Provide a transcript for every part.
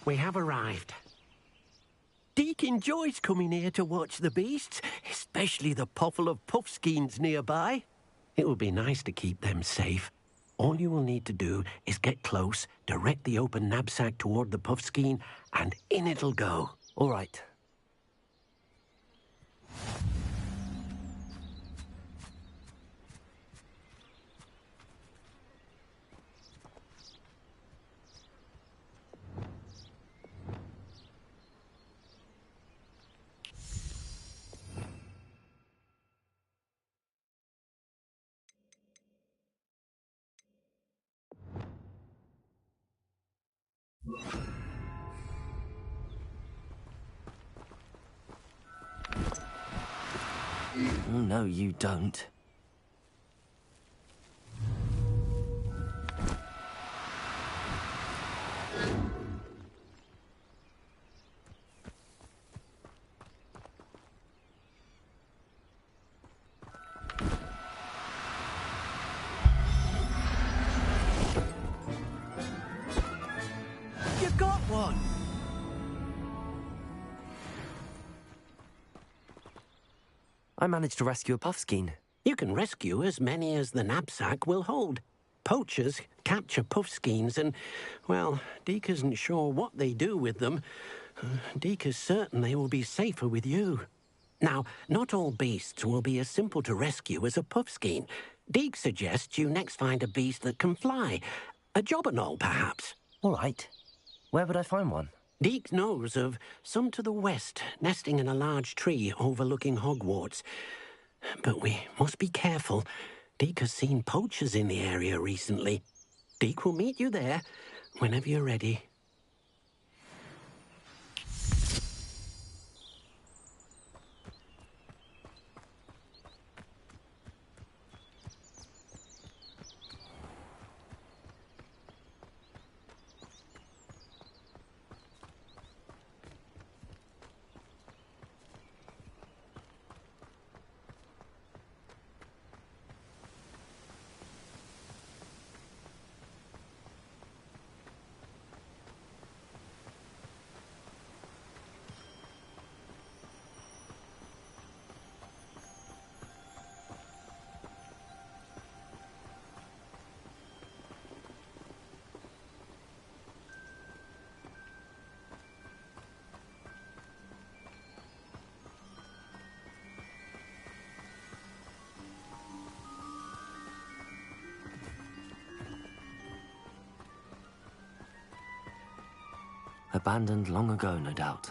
we have arrived. Deke enjoys coming here to watch the beasts, especially the potful of puffskeins nearby. It would be nice to keep them safe. All you will need to do is get close, direct the open knapsack toward the puffskein, and in it'll go. All right. Oh, no, you don't. You got one! I managed to rescue a puffskein. You can rescue as many as the knapsack will hold. Poachers capture puffskeins and, well, Deke isn't sure what they do with them. Deke is certain they will be safer with you. Now, not all beasts will be as simple to rescue as a puffskein. Deke suggests you next find a beast that can fly. A jobberknoll, perhaps. All right. Where would I find one? Deke knows of some to the west, nesting in a large tree overlooking Hogwarts. But we must be careful. Deke has seen poachers in the area recently. Deke will meet you there whenever you're ready. Abandoned long ago, no doubt.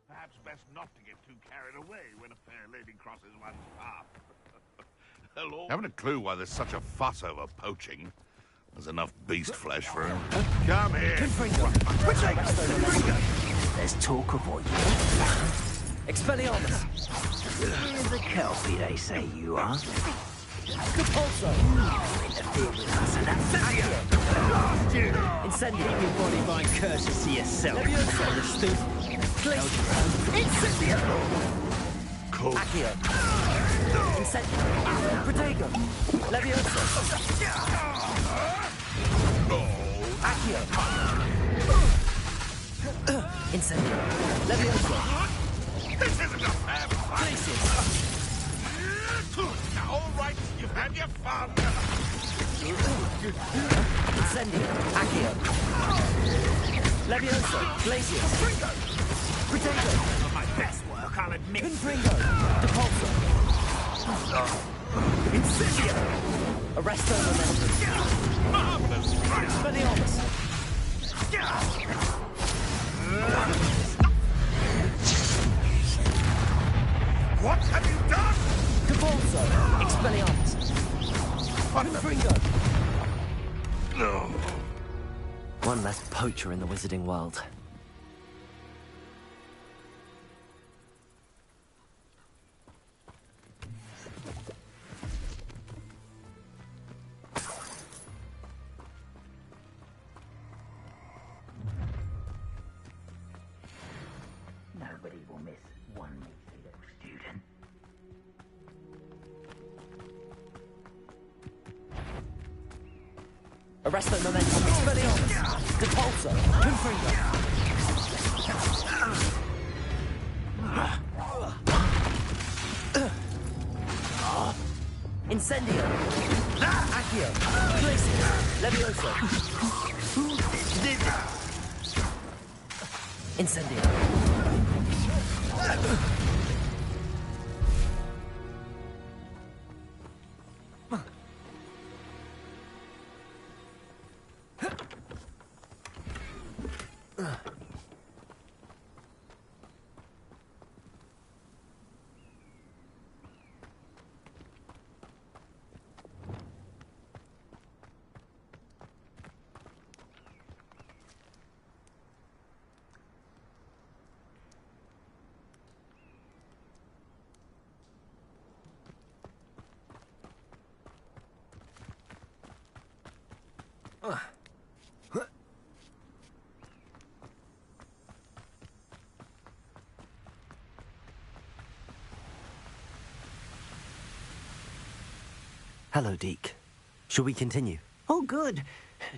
Perhaps best not to get too carried away when a fair lady crosses one's path. Hello? Haven't a clue why there's such a fuss over poaching. There's enough beast flesh for him. Come here! There's talk of what you Expelliarmus! You're the Kelpie they say you are. Repulso! You interfere with us and that's Incendio. Keep your body by curses to yourself. Understood? Incendio. Cool. Accio. Incendio. Protego. Levioso. Accio. Incendio. Levioso. This isn't a fair fight. Glacius. Now, all right, you've had your fun. Incendio. Accio. Levioso. Glacius. Protego. Not my best work, I'll admit. Confringo. Depulso. Incendio. Arresto Momentum. Marvelous. Expelliarmus. What have you done? Depulso. Expelliarmus. Confringo. No. One less poacher in the wizarding world. Nobody will miss one measly little student. Arresto Momentum. Expelliarmus. Depulso. Confringo. Incendio. Accio. Glacius. Levioso. Incendio. Hello, Deke. Shall we continue? Oh, good.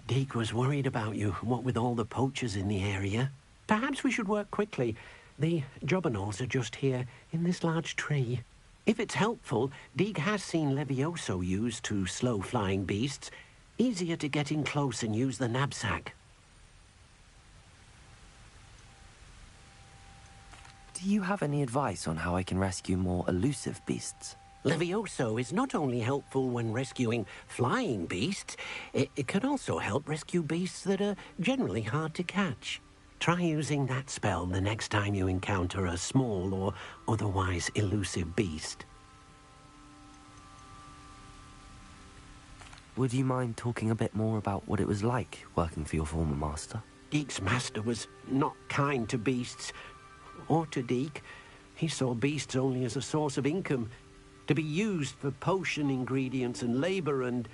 Deke was worried about you, what with all the poachers in the area. Perhaps we should work quickly. The jobberknolls are just here, in this large tree. If it's helpful, Deke has seen Levioso used to slow flying beasts. Easier to get in close and use the knapsack. Do you have any advice on how I can rescue more elusive beasts? Levioso is not only helpful when rescuing flying beasts, it can also help rescue beasts that are generally hard to catch. Try using that spell the next time you encounter a small or otherwise elusive beast. Would you mind talking a bit more about what it was like working for your former master? Deke's master was not kind to beasts, or to Deke. He saw beasts only as a source of income, to be used for potion ingredients and labor, and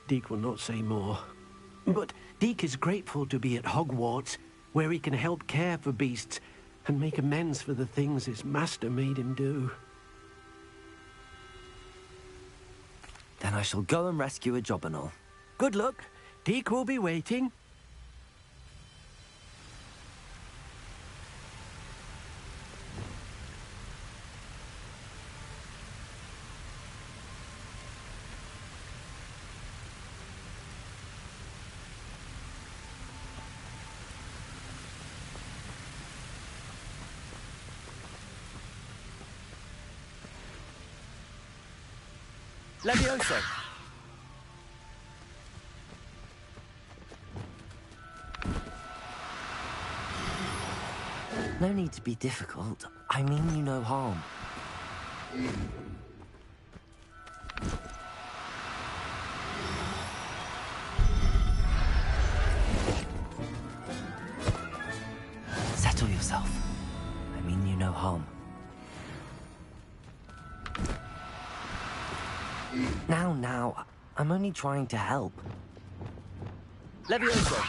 Deke will not say more. But Deke is grateful to be at Hogwarts, where he can help care for beasts and make amends for the things his master made him do. Then I shall go and rescue a jobberknoll. Good luck. Deke will be waiting. Levioso! No need to be difficult. I mean you no harm. Settle yourself. I mean you no harm. Now, I'm only trying to help. Levioso!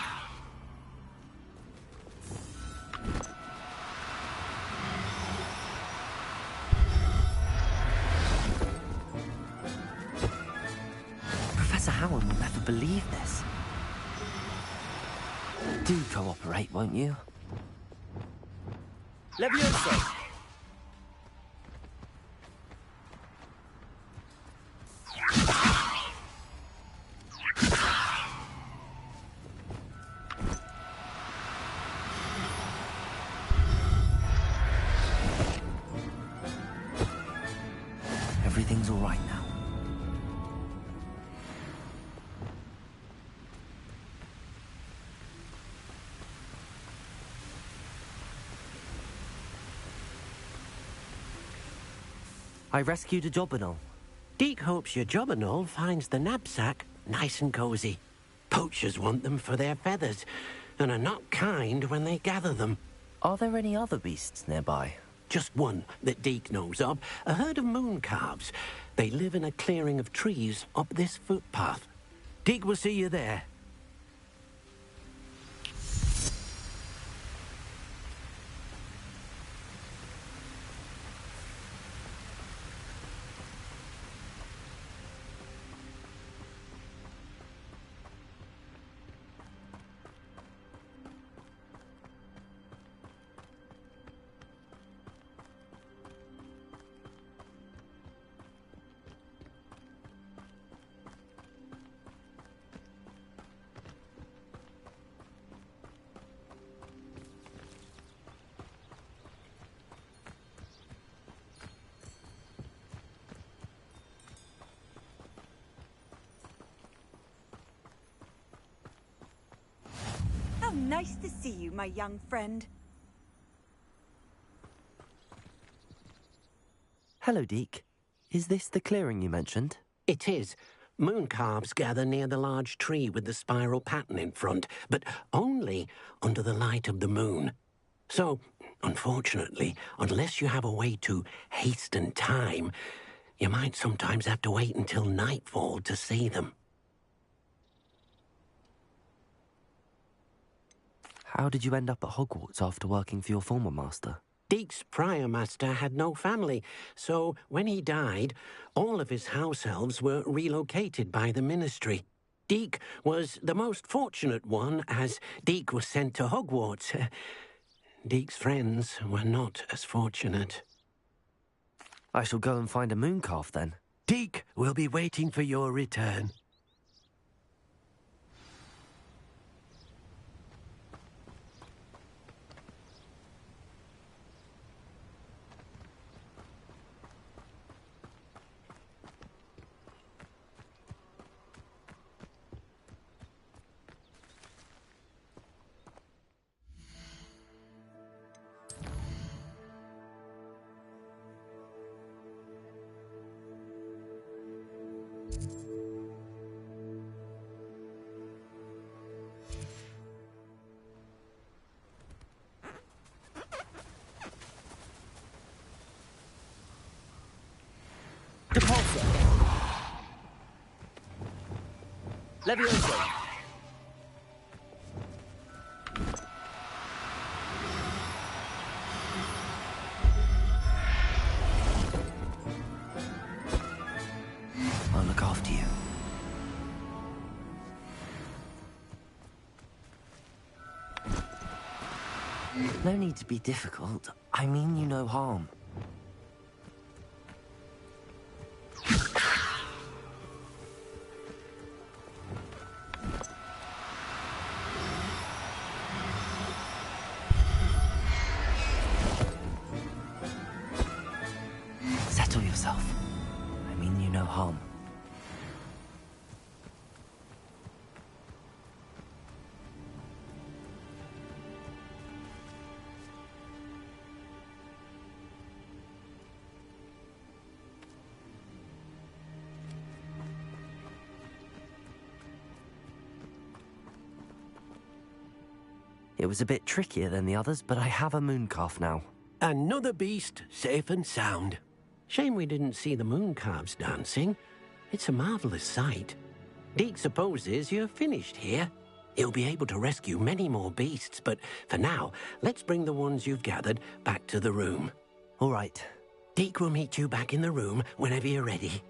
Professor Howard will never believe this. Do cooperate, won't you? Levioso! Everything's all right now. I rescued a Jobberknoll. Deke hopes your Jobberknoll finds the knapsack nice and cozy. Poachers want them for their feathers, and are not kind when they gather them. Are there any other beasts nearby? Just one that Deke knows of, a herd of moon calves. They live in a clearing of trees up this footpath. Deke will see you there. How nice to see you, my young friend. Hello, Deke. Is this the clearing you mentioned? It is. Moon calves gather near the large tree with the spiral pattern in front, but only under the light of the moon. So, unfortunately, unless you have a way to hasten time, you might sometimes have to wait until nightfall to see them. How did you end up at Hogwarts after working for your former master? Deke's prior master had no family, so when he died, all of his house elves were relocated by the ministry. Deke was the most fortunate one, as Deke was sent to Hogwarts. Deke's friends were not as fortunate. I shall go and find a moon calf then. Deke will be waiting for your return. Levioso! I'll look after you. No need to be difficult. I mean you no harm. Settle yourself. I mean you no harm. It was a bit trickier than the others, but I have a moon calf now. Another beast, safe and sound. Shame we didn't see the moon calves dancing. It's a marvelous sight. Deke supposes you're finished here. He'll be able to rescue many more beasts, but for now, let's bring the ones you've gathered back to the room. All right. Deke will meet you back in the room whenever you're ready.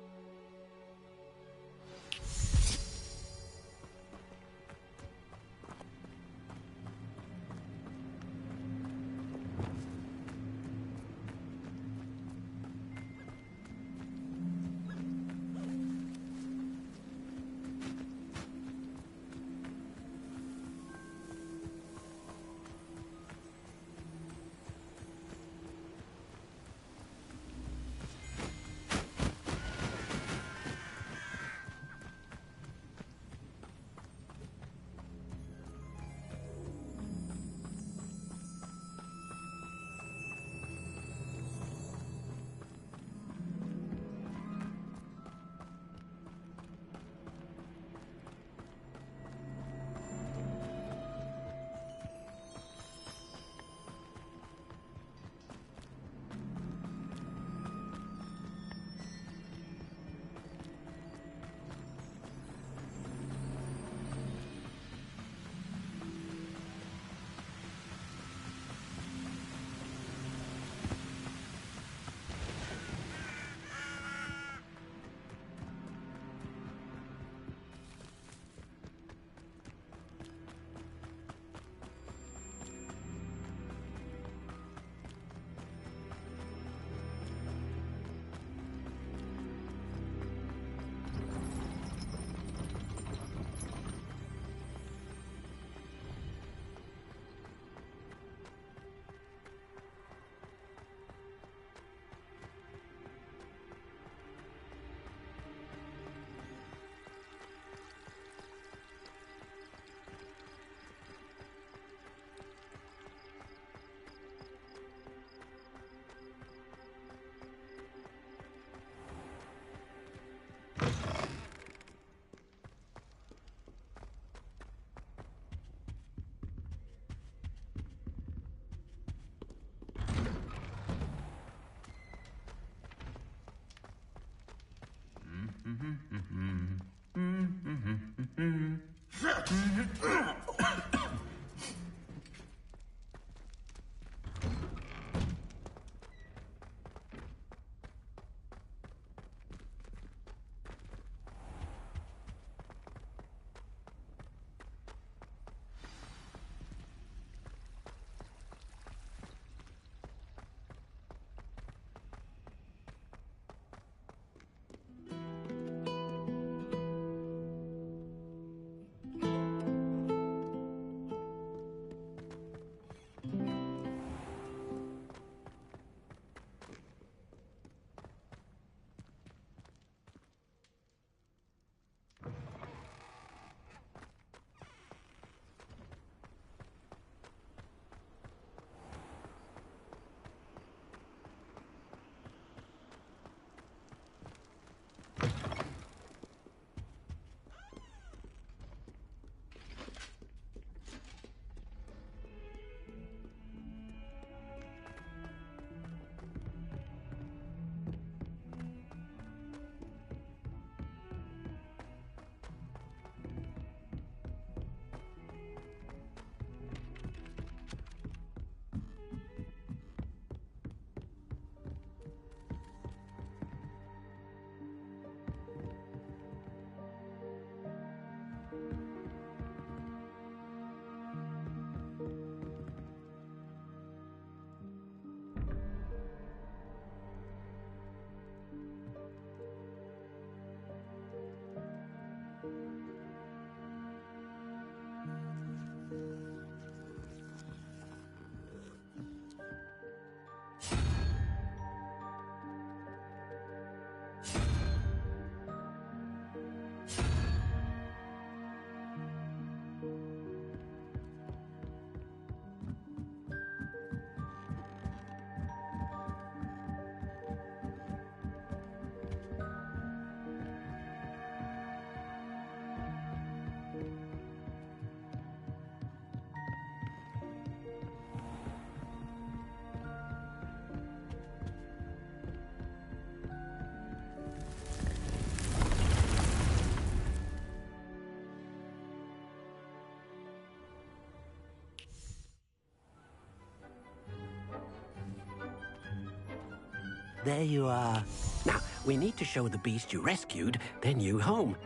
there you are. Now, we need to show the beast you rescued their new home.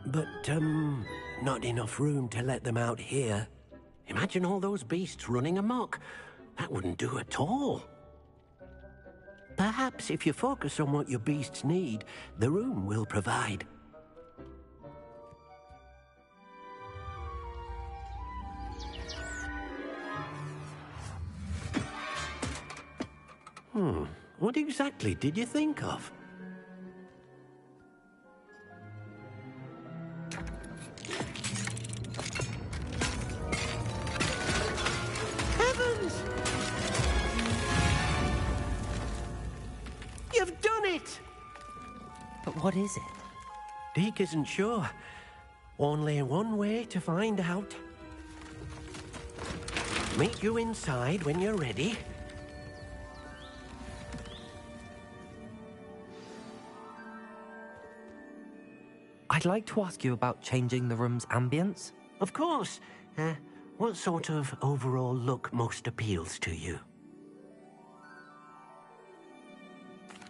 But, not enough room to let them out here. Imagine all those beasts running amok. That wouldn't do at all. Perhaps if you focus on what your beasts need, the room will provide. What exactly did you think of? Heavens! You've done it! But what is it? Deke isn't sure. Only one way to find out. Meet you inside when you're ready. I'd like to ask you about changing the room's ambience. Of course. What sort of overall look most appeals to you?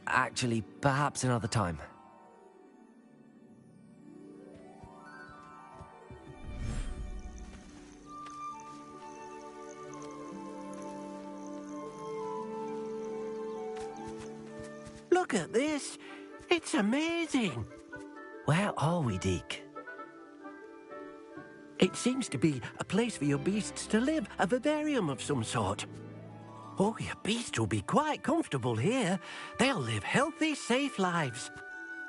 Actually, perhaps another time. Look at this. It's amazing. Where are we, Deke? It seems to be a place for your beasts to live, a vivarium of some sort. Oh, your beasts will be quite comfortable here. They'll live healthy, safe lives.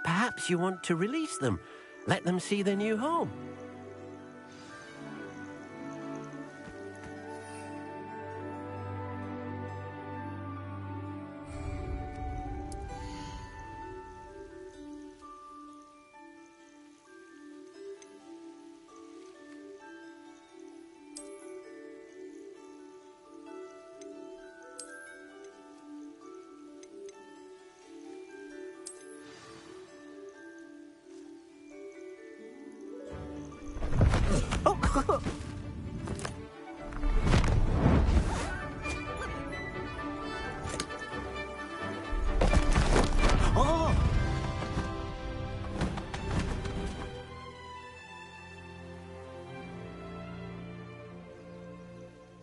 Perhaps you want to release them, let them see their new home.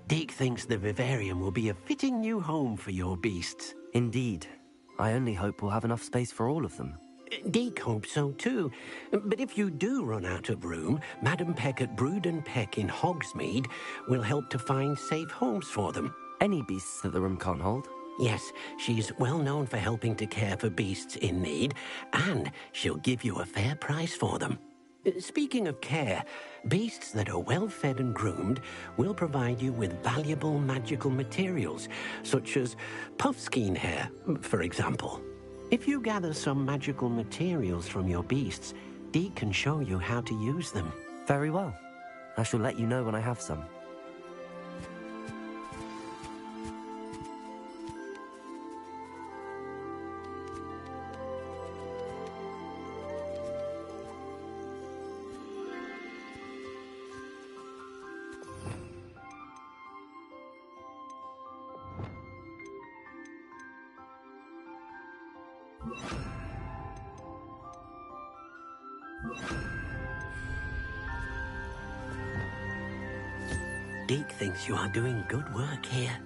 Deke thinks the vivarium will be a fitting new home for your beasts. Indeed. I only hope we'll have enough space for all of them. Deke hopes so too. But if you do run out of room, Madam Peck at Brood and Peck in Hogsmeade will help to find safe homes for them. Any beasts that the room can't hold? Yes, she's well known for helping to care for beasts in need, and she'll give you a fair price for them. Speaking of care, beasts that are well fed and groomed will provide you with valuable magical materials, such as puffskein hair, for example. If you gather some magical materials from your beasts, Deke can show you how to use them. Very well. I shall let you know when I have some. Deke thinks you are doing good work here.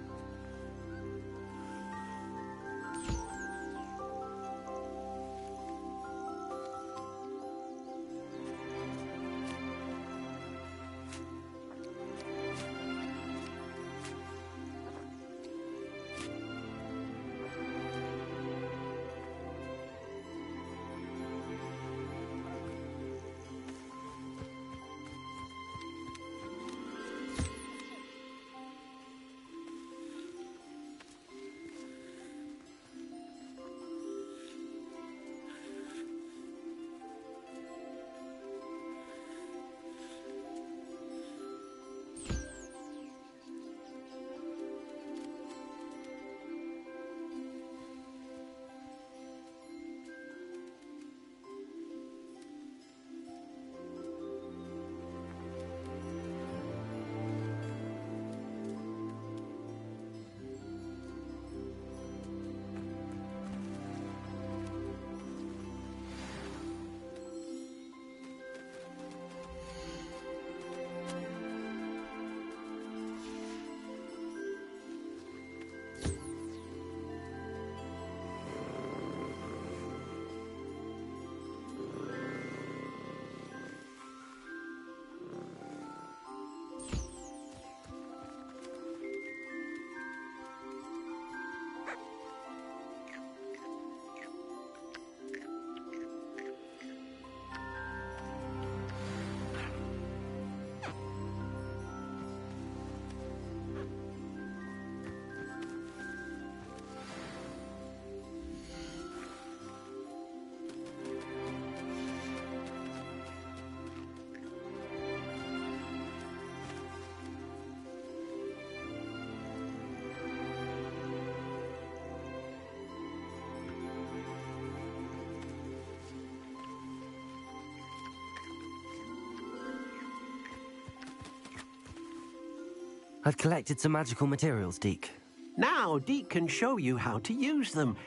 I've collected some magical materials, Deke. Now, Deke can show you how to use them.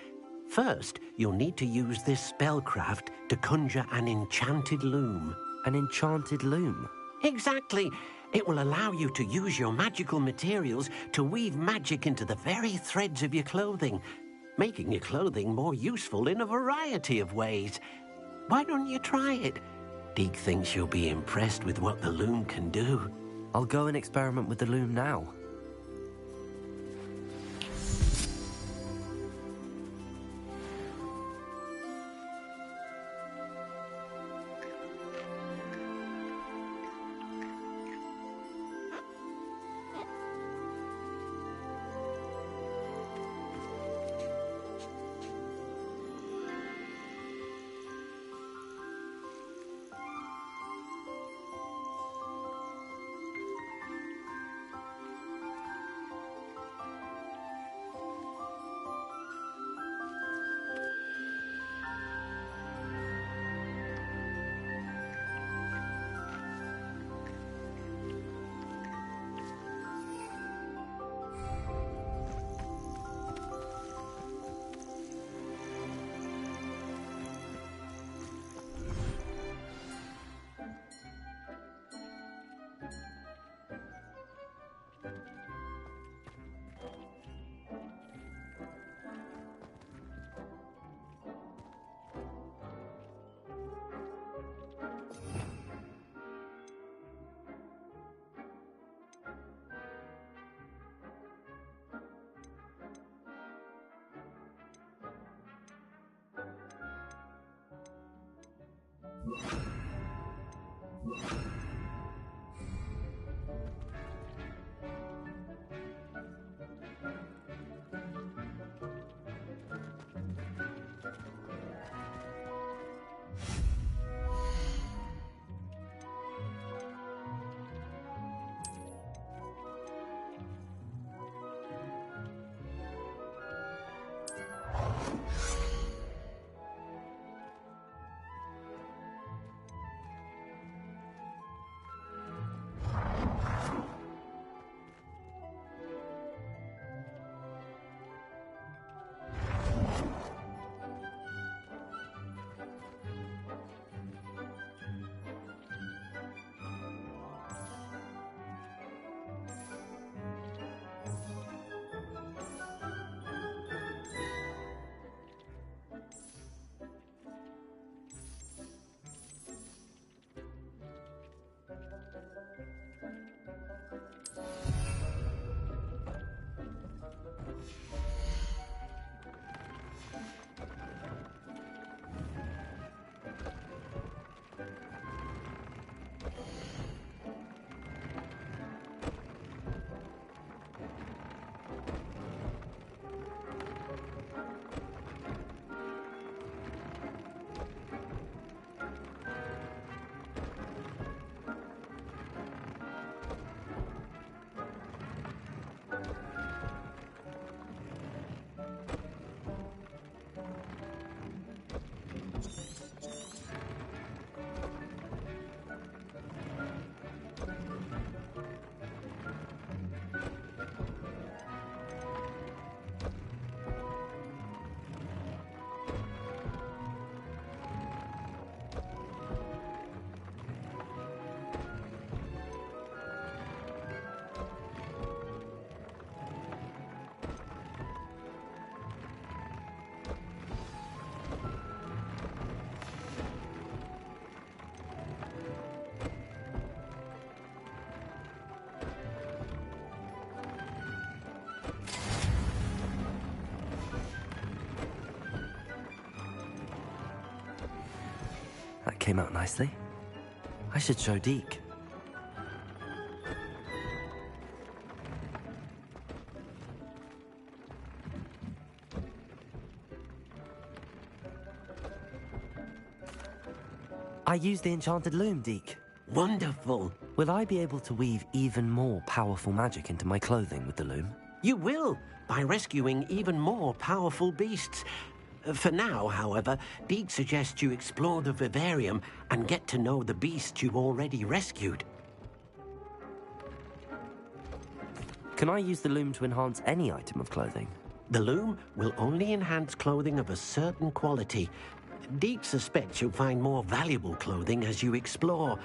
First, you'll need to use this spellcraft to conjure an enchanted loom. An enchanted loom? Exactly. It will allow you to use your magical materials to weave magic into the very threads of your clothing, making your clothing more useful in a variety of ways. Why don't you try it? Deke thinks you'll be impressed with what the loom can do. I'll go and experiment with the loom now. That came out nicely. I should show Deke. I used the enchanted loom, Deke. Wonderful. Will I be able to weave even more powerful magic into my clothing with the loom? You will, by rescuing even more powerful beasts. For now, however, Deke suggests you explore the vivarium and get to know the beasts you already rescued. Can I use the loom to enhance any item of clothing? The loom will only enhance clothing of a certain quality. Deke suspects you'll find more valuable clothing as you explore.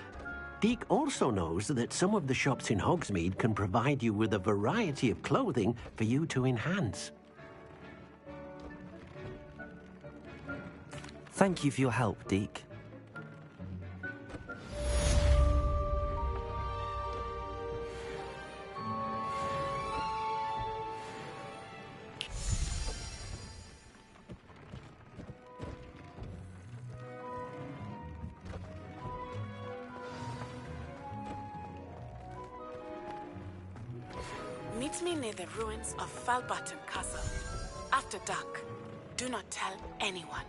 Deke also knows that some of the shops in Hogsmeade can provide you with a variety of clothing for you to enhance. Thank you for your help, Deke. Meet me near the ruins of Falbutton Castle. After dark. Do not tell anyone.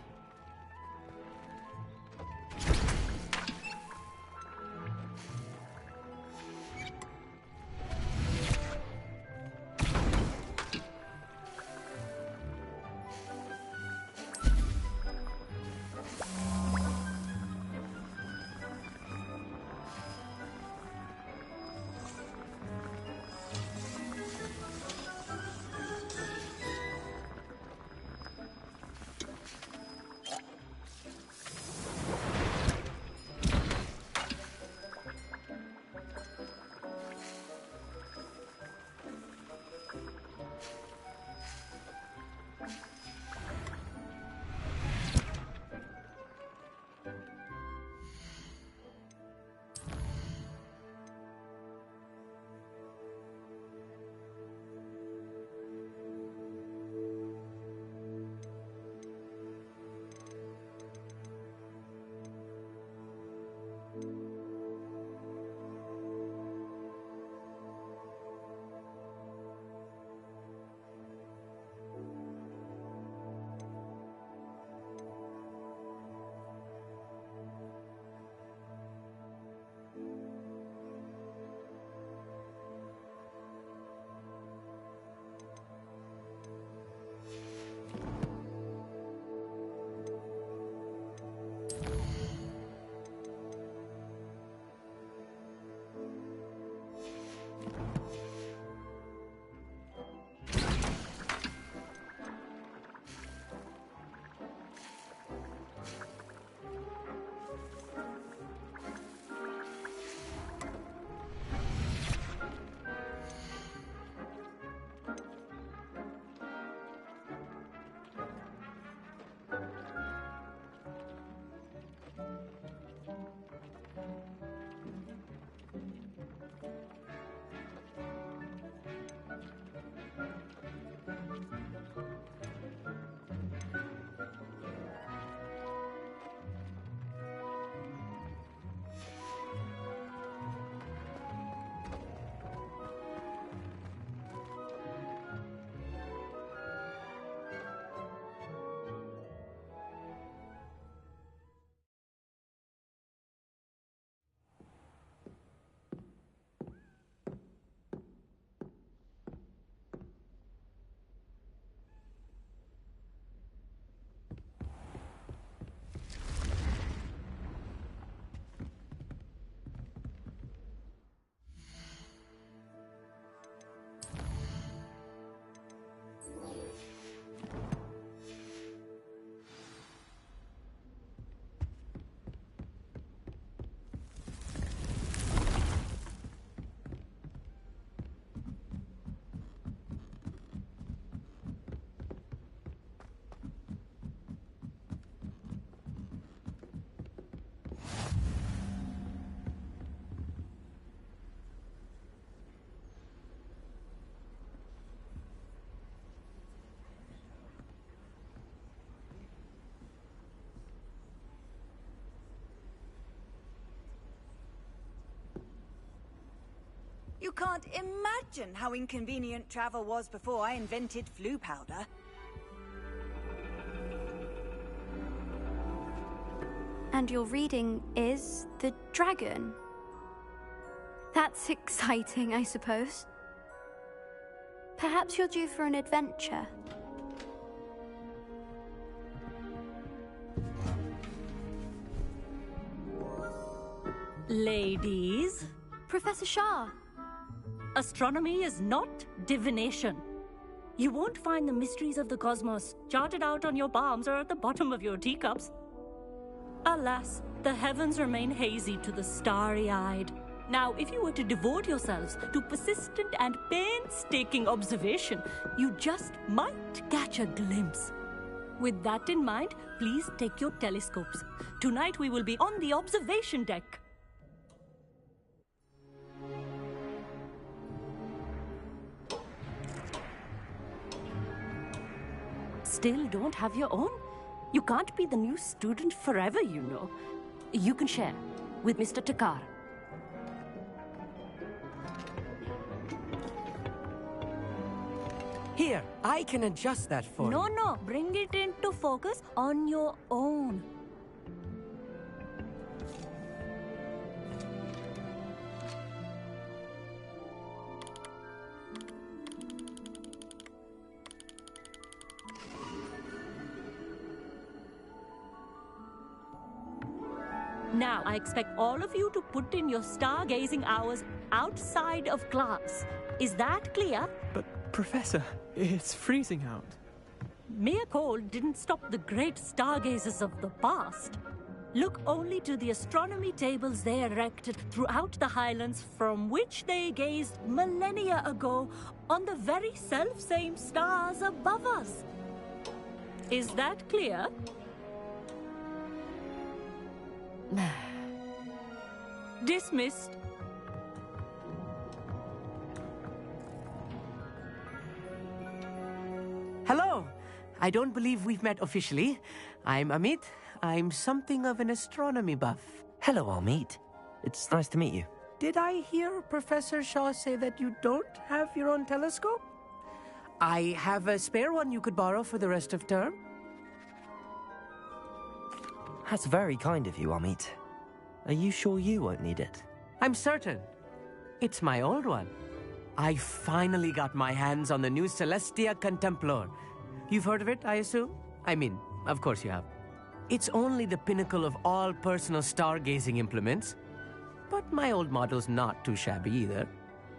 You can't imagine how inconvenient travel was before I invented flu powder. And your reading is the dragon. That's exciting, I suppose. Perhaps you're due for an adventure. Ladies? Professor Shah. Astronomy is not divination. You won't find the mysteries of the cosmos charted out on your palms or at the bottom of your teacups. Alas, the heavens remain hazy to the starry-eyed. Now, if you were to devote yourselves to persistent and painstaking observation, you just might catch a glimpse. With that in mind, please take your telescopes. Tonight we will be on the observation deck. Still don't have your own? You can't be the new student forever, you know. You can share with Mr. Takar. Here, I can adjust that for you. No, bring it into focus on your own. Now, I expect all of you to put in your stargazing hours outside of class. Is that clear? But, Professor, it's freezing out. Mere cold didn't stop the great stargazers of the past. Look only to the astronomy tables they erected throughout the highlands from which they gazed millennia ago on the very self-same stars above us. Is that clear? Dismissed. Hello. I don't believe we've met officially. I'm Amit. I'm something of an astronomy buff. Hello, Amit. It's nice to meet you. Did I hear Professor Shaw say that you don't have your own telescope? I have a spare one you could borrow for the rest of term. That's very kind of you, Amit. Are you sure you won't need it? I'm certain. It's my old one. I finally got my hands on the new Celestia Contemplor. You've heard of it, I assume? I mean, of course you have. It's only the pinnacle of all personal stargazing implements. But my old model's not too shabby either.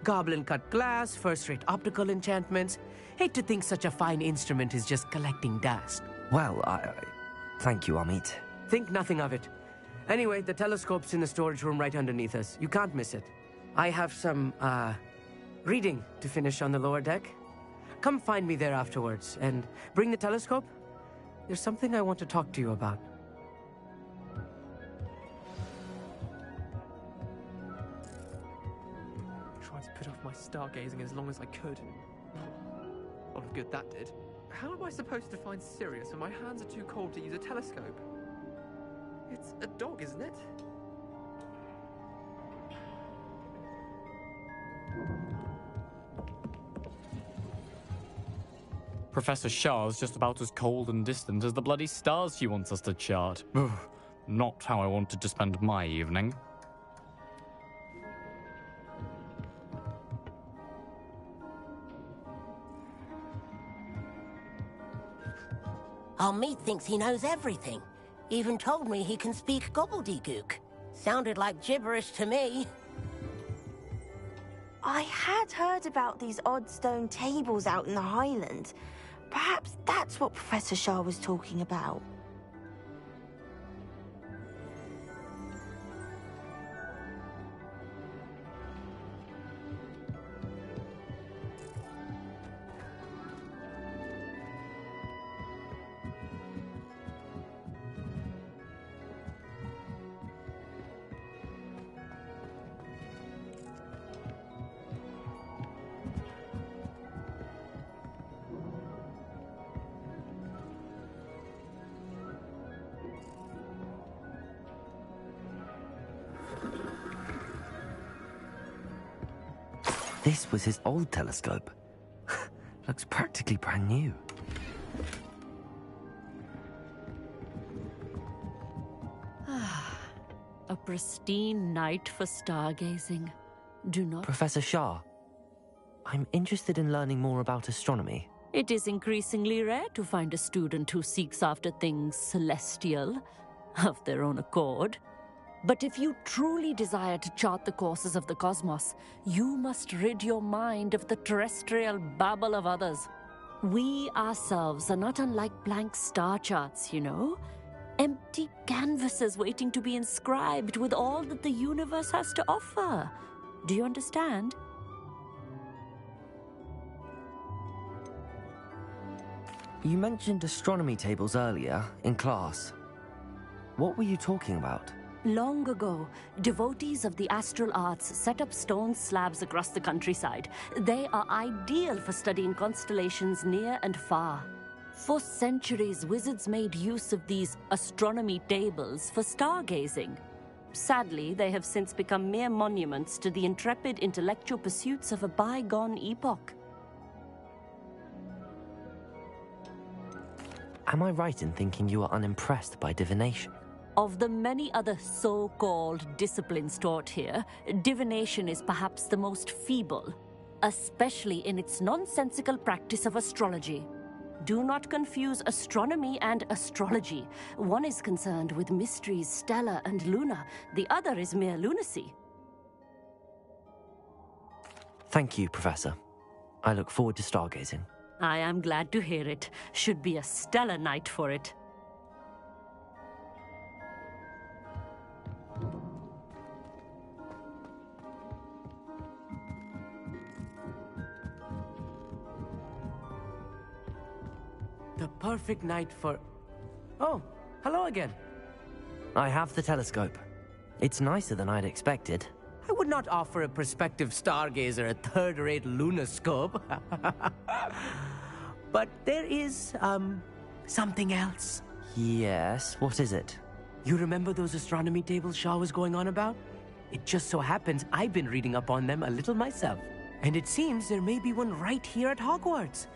Goblin-cut glass, first-rate optical enchantments. Hate to think such a fine instrument is just collecting dust. Well, thank you, Amit. Think nothing of it. Anyway, the telescope's in the storage room right underneath us. You can't miss it. I have some, reading to finish on the lower deck. Come find me there afterwards, and bring the telescope. There's something I want to talk to you about. Tried to put off my stargazing as long as I could. A lot of good that did. How am I supposed to find Sirius when my hands are too cold to use a telescope? It's a dog, isn't it? Professor Shah's just about as cold and distant as the bloody stars she wants us to chart. Ugh, not how I wanted to spend my evening. Amit thinks he knows everything. Even told me he can speak gobbledygook. Sounded like gibberish to me. I had heard about these odd stone tables out in the Highlands. Perhaps that's what Professor Shah was talking about. This was his old telescope. Looks practically brand new. A pristine night for stargazing. Do not... Professor Shah, I'm interested in learning more about astronomy. It is increasingly rare to find a student who seeks after things celestial of their own accord. But if you truly desire to chart the courses of the cosmos, you must rid your mind of the terrestrial babble of others. We ourselves are not unlike blank star charts, you know? Empty canvases waiting to be inscribed with all that the universe has to offer. Do you understand? You mentioned astronomy tables earlier, in class. What were you talking about? Long ago, devotees of the astral arts set up stone slabs across the countryside. They are ideal for studying constellations near and far. For centuries, wizards made use of these astronomy tables for stargazing. Sadly, they have since become mere monuments to the intrepid intellectual pursuits of a bygone epoch. Am I right in thinking you are unimpressed by divination? Of the many other so-called disciplines taught here, divination is perhaps the most feeble, especially in its nonsensical practice of astrology. Do not confuse astronomy and astrology. One is concerned with mysteries stellar and lunar, the other is mere lunacy. Thank you, Professor. I look forward to stargazing. I am glad to hear it. Should be a stellar night for it. The perfect night for... Oh, hello again. I have the telescope. It's nicer than I'd expected. I would not offer a prospective stargazer a third-rate lunoscope. But there is, something else. Yes, what is it? You remember those astronomy tables Shaw was going on about? It just so happens I've been reading up on them a little myself. And it seems there may be one right here at Hogwarts.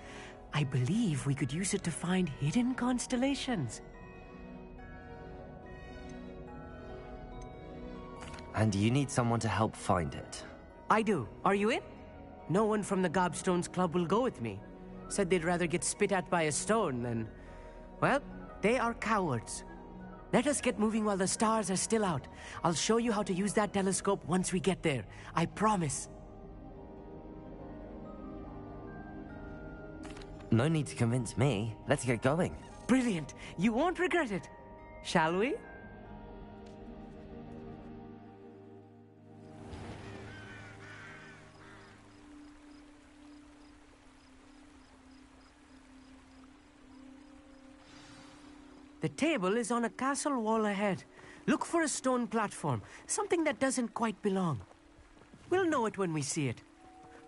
I believe we could use it to find hidden constellations. And you need someone to help find it. I do. Are you in? No one from the Gobstones Club will go with me. Said they'd rather get spit at by a stone than... Well, they are cowards. Let us get moving while the stars are still out. I'll show you how to use that telescope once we get there. I promise. No need to convince me. Let's get going. Brilliant. You won't regret it. Shall we? The table is on a castle wall ahead. Look for a stone platform, something that doesn't quite belong. We'll know it when we see it.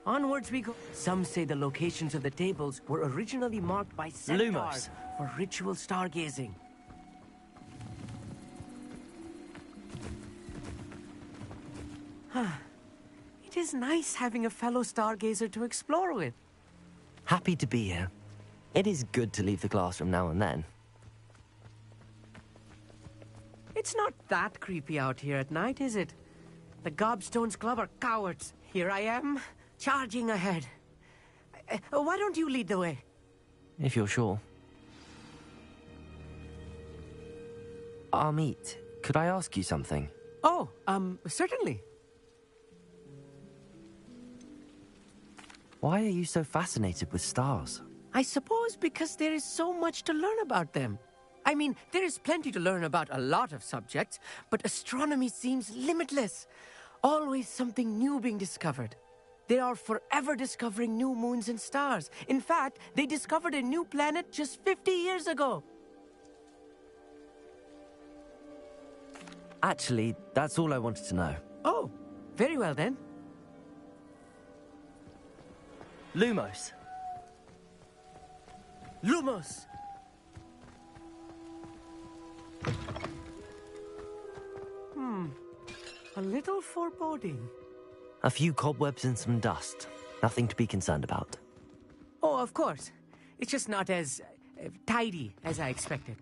Onwards we go. Some say the locations of the tables were originally marked by centaurs for ritual stargazing. It is nice having a fellow stargazer to explore with. Happy to be here. It is good to leave the classroom now and then. It's not that creepy out here at night, is it? The Gobstones Club are cowards. Here I am, charging ahead. Why don't you lead the way? If you're sure. Amit, could I ask you something? Oh, certainly. Why are you so fascinated with stars? I suppose because there is so much to learn about them. I mean, there is plenty to learn about a lot of subjects, but astronomy seems limitless. Always something new being discovered. They are forever discovering new moons and stars. In fact, they discovered a new planet just 50 years ago. Actually, that's all I wanted to know. Oh, very well then. Lumos. Lumos! A little foreboding. A few cobwebs and some dust. Nothing to be concerned about. Oh, of course. It's just not as tidy as I expected.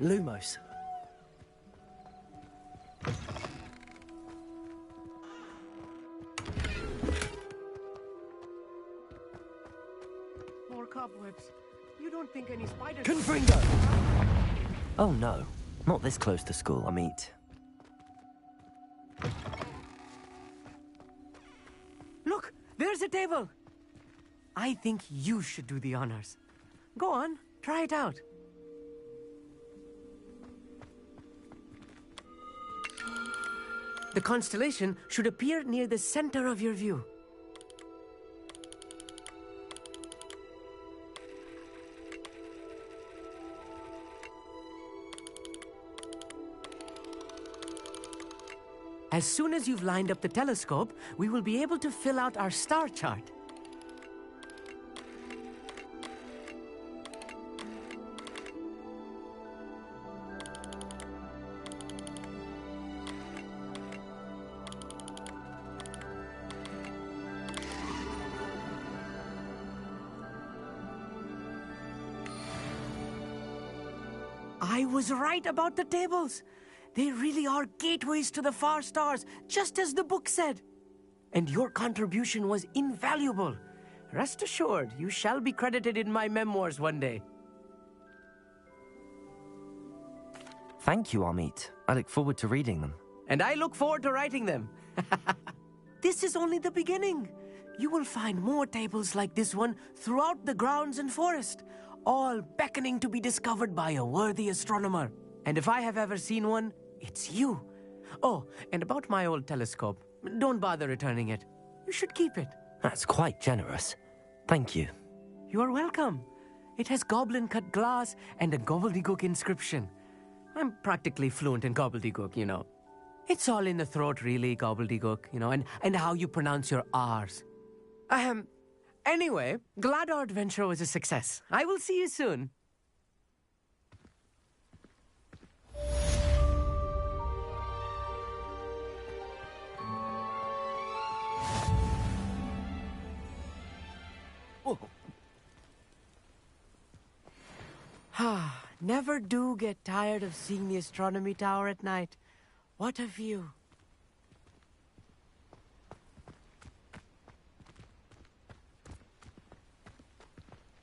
Lumos. More cobwebs. You don't think any spiders... Confringo! Oh no, not this close to school, Amit. Look, there's a table. I think you should do the honors. Go on, try it out. The constellation should appear near the center of your view. As soon as you've lined up the telescope, we will be able to fill out our star chart. I was right about the tables. They really are gateways to the far stars, just as the book said. And your contribution was invaluable. Rest assured, you shall be credited in my memoirs one day. Thank you, Amit. I look forward to reading them. And I look forward to writing them. This is only the beginning. You will find more tables like this one throughout the grounds and forest, all beckoning to be discovered by a worthy astronomer. And if I have ever seen one, it's you. Oh, and about my old telescope, don't bother returning it. You should keep it. That's quite generous. Thank you. You are welcome. It has goblin-cut glass and a gobbledygook inscription. I'm practically fluent in gobbledygook, you know. It's all in the throat, really, gobbledygook, you know, and how you pronounce your R's. Anyway, glad our adventure was a success. I will see you soon. Never do get tired of seeing the astronomy tower at night. What a view.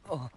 Oh.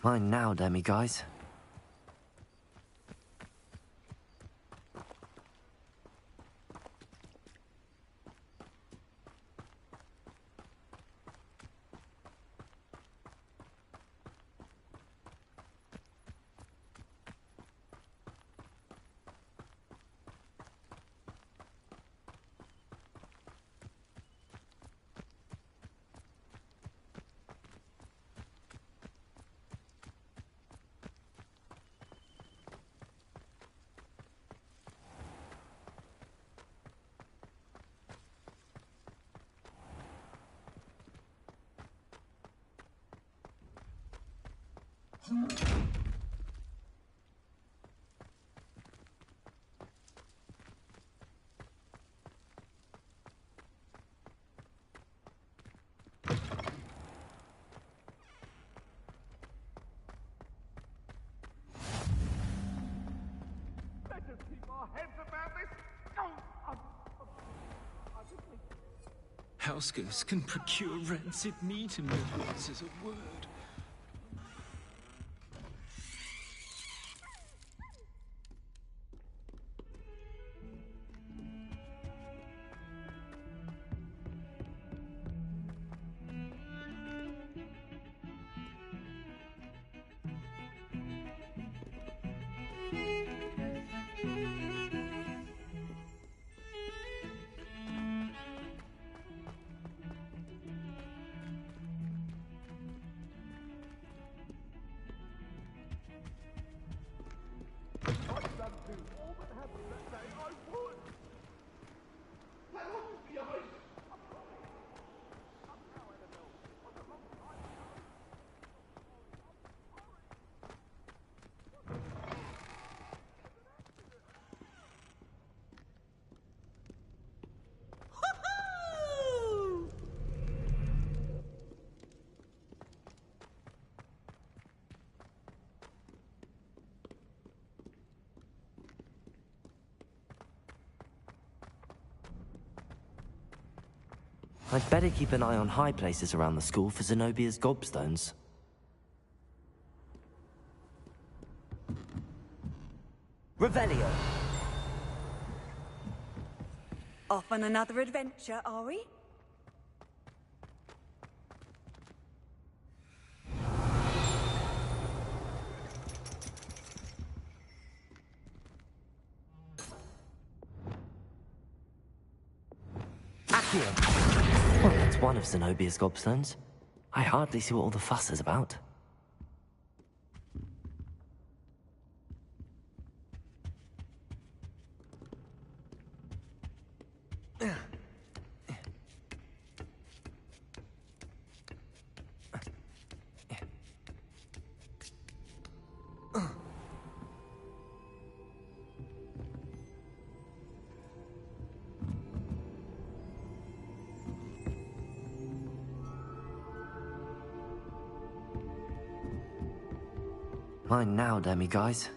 Fine now, demiguys. Housegirls can procure rancid meat and milkwood as a word. I'd better keep an eye on high places around the school for Zenobia's gobstones. Revelio! Off on another adventure, are we? Accio! Well, that's one of Zenobia's gobstones. I hardly see what all the fuss is about. Mine now, Demi guys.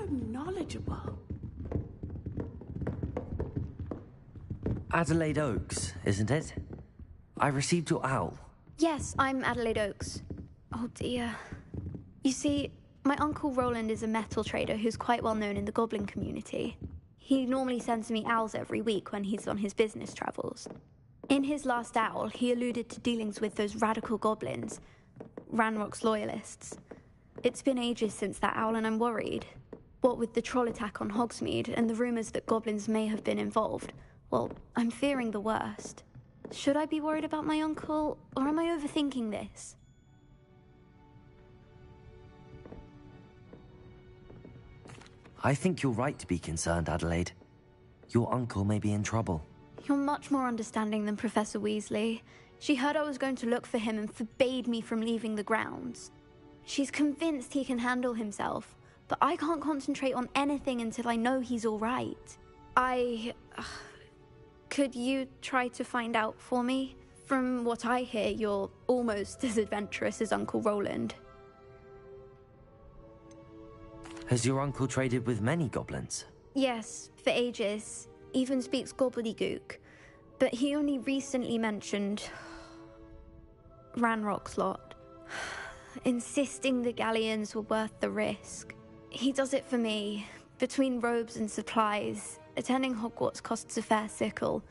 Knowledgeable. Adelaide Oaks, isn't it? I received your owl. Yes, I'm Adelaide Oaks. Oh dear. You see, my Uncle Roland is a metal trader who's quite well known in the goblin community. He normally sends me owls every week when he's on his business travels. In his last owl, he alluded to dealings with those radical goblins, Ranrock's loyalists. It's been ages since that owl and I'm worried. What with the troll attack on Hogsmeade and the rumours that goblins may have been involved, well, I'm fearing the worst. Should I be worried about my uncle, or am I overthinking this? I think you're right to be concerned, Adelaide. Your uncle may be in trouble. You're much more understanding than Professor Weasley. She heard I was going to look for him and forbade me from leaving the grounds. She's convinced he can handle himself. But I can't concentrate on anything until I know he's all right. Could you try to find out for me? From what I hear, you're almost as adventurous as Uncle Roland. Has your uncle traded with many goblins? Yes, for ages. Even speaks gobbledygook. But he only recently mentioned Ranrock's lot, insisting the galleons were worth the risk. He does it for me. Between robes and supplies, attending Hogwarts costs a fair sickle.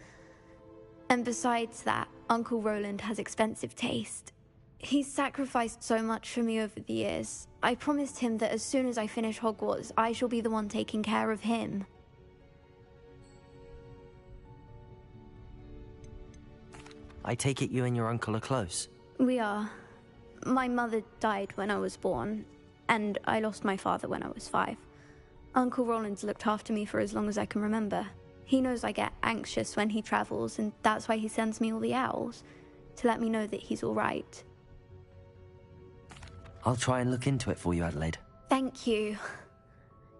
And besides that, Uncle Roland has expensive taste. He's sacrificed so much for me over the years. I promised him that as soon as I finish Hogwarts, I shall be the one taking care of him. I take it you and your uncle are close? We are. My mother died when I was born, and I lost my father when I was 5. Uncle Roland's looked after me for as long as I can remember. He knows I get anxious when he travels, and that's why he sends me all the owls, to let me know that he's all right. I'll try and look into it for you, Adelaide. Thank you.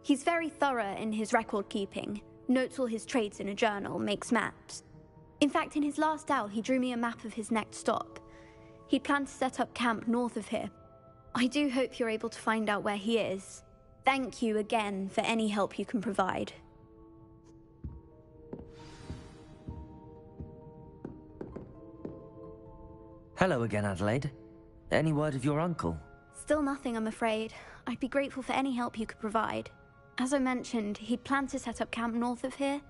He's very thorough in his record keeping, notes all his trades in a journal, makes maps. In fact, in his last owl, he drew me a map of his next stop. He'd planned to set up camp north of here. I do hope you're able to find out where he is. Thank you again for any help you can provide. Hello again, Adelaide. Any word of your uncle? Still nothing, I'm afraid. I'd be grateful for any help you could provide. As I mentioned, he'd planned to set up camp north of here.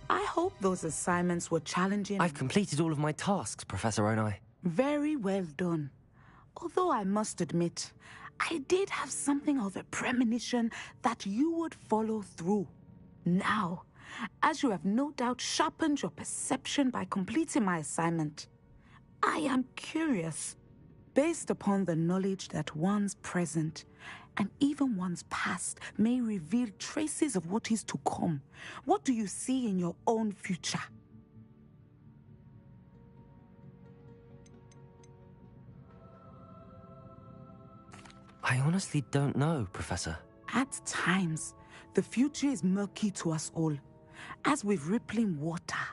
I hope those assignments were challenging. I've completed all of my tasks, Professor Onai. Very well done. Although I must admit, I did have something of a premonition that you would follow through. Now, as you have no doubt sharpened your perception by completing my assignment, I am curious, based upon the knowledge that one's present and even one's past may reveal traces of what is to come. What do you see in your own future? I honestly don't know, Professor. At times, the future is murky to us all. As with rippling water,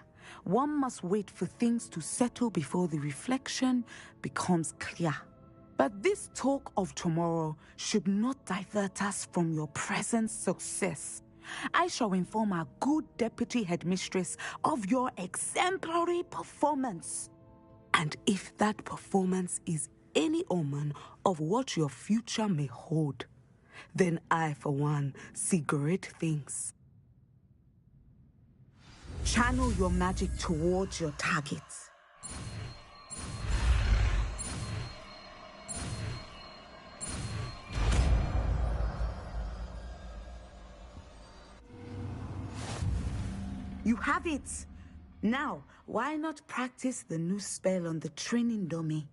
one must wait for things to settle before the reflection becomes clear. But this talk of tomorrow should not divert us from your present success. I shall inform our good deputy headmistress of your exemplary performance. And if that performance is any omen of what your future may hold, then I, for one, see great things. Channel your magic towards your targets. You have it! Now, why not practice the new spell on the training dummy?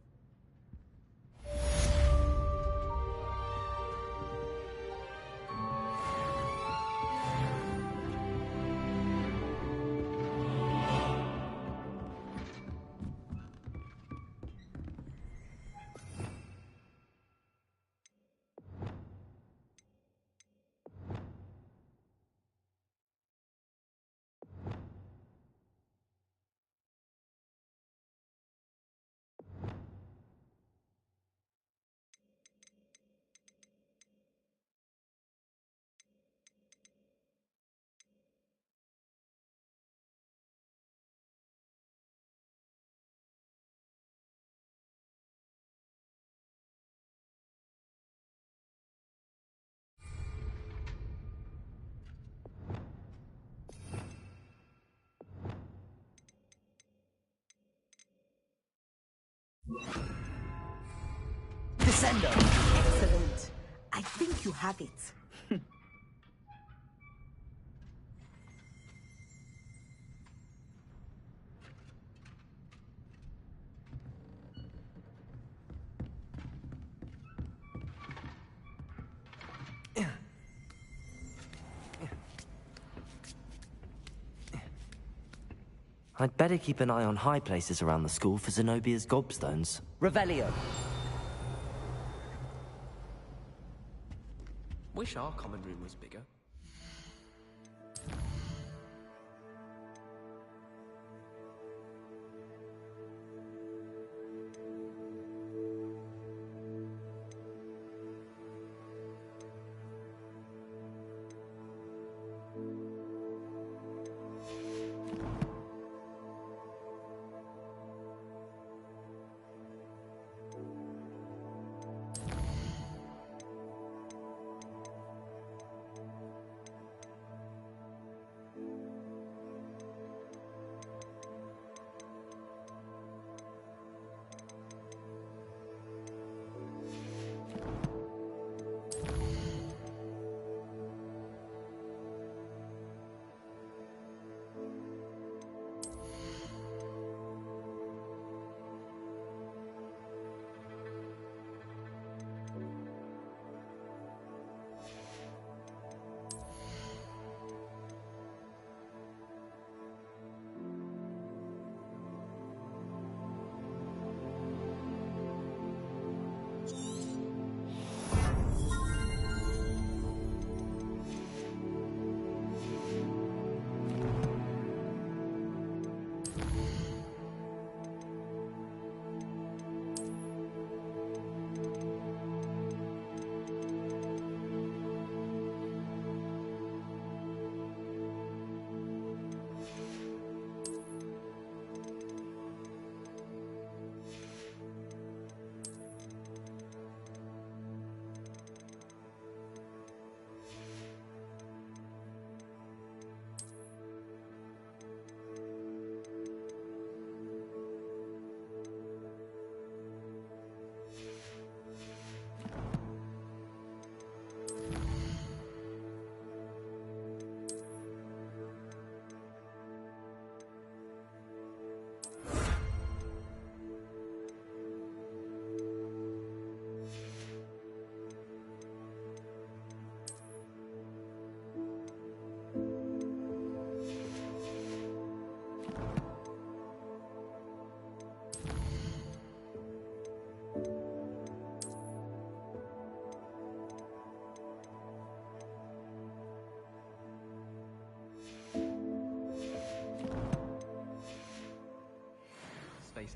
Descendo! Excellent. I think you have it. I'd better keep an eye on high places around the school for Zenobia's gobstones. Revelio! Wish our common room was bigger.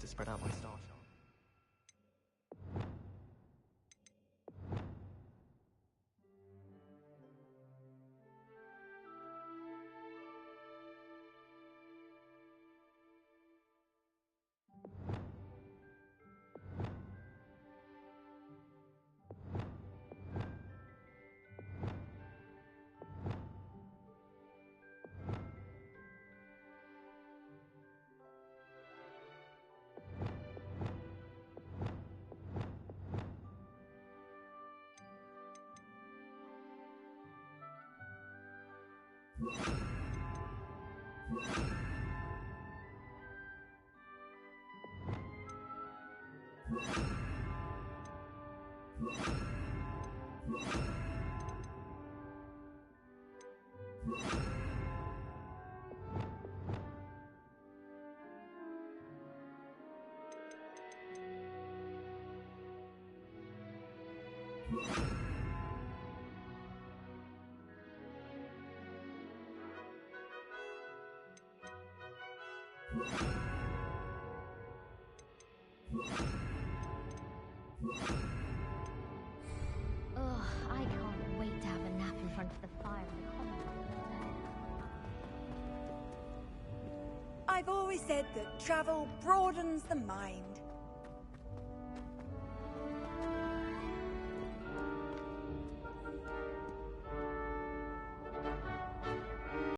to spread out my stars. Ugh, I can't wait to have a nap in front of the fire in the common room. I've always said that travel broadens the mind.